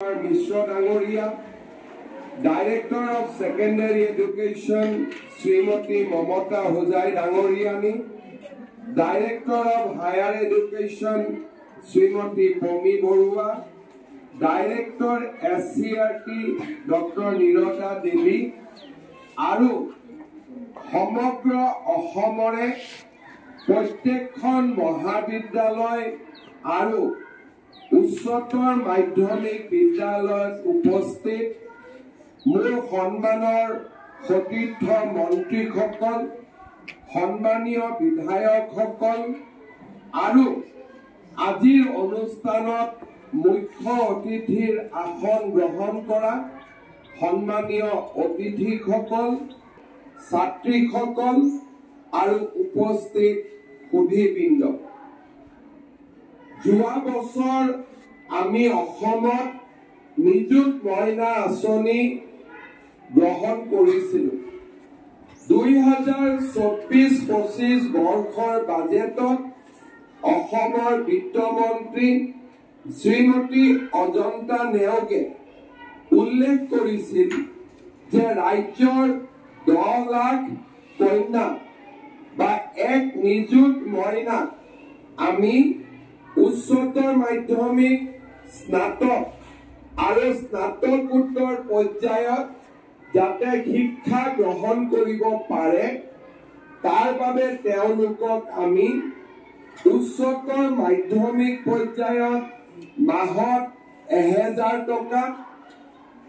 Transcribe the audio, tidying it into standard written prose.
Mishra Dangoria, Director of Secondary Education, Srimati Mamata Hozai Dangoriani, Director of Higher Education, Srimati Pomi Borua, Director SCRT, Dr. Nirota Devi, Aru, Homogra Ohomore, Postekhon Mohabiddaloi, Aru, উচ্চতৰ মাধ্যমিক বিদ্যালয়ত উপস্থিত মোৰ সন্মানৰ সতীৰ্থ মন্ত্ৰীসকল সন্মানীয় বিধায়কসকল আৰু আজিৰ অনুষ্ঠানত মুখ্য অতিথিৰ আসন গ্ৰহণ কৰা সন্মানীয় অতিথিসকল ছাত্ৰীসকল আৰু উপস্থিত সুধীবৃন্দ যোৱা বছৰ আমি অসমত নিযুত মইনা আঁচনি গ্ৰহণ কৰিছিলো 2024-25 বৰ্ষৰ বাজেটত অসমৰ বিত্তমন্ত্ৰী শ্ৰীমতী অজন্তা নেওগে উল্লেখ কৰিছিল যে ৰাজ্যৰ 10 লাখ কন্যা বা এক নিযুত মইনা আমি উচ্চতৰ মাধ্যমিক স্নাতক আৰু স্নাতকোত্তৰ পৰ্যায়ত যাতে শিক্ষা গ্ৰহণ কৰিব পাৰে তাৰ বাবে তেওঁলোকক আমি উচ্চতৰ মাধ্যমিক পৰ্যায়ত মাহত 1000 টকা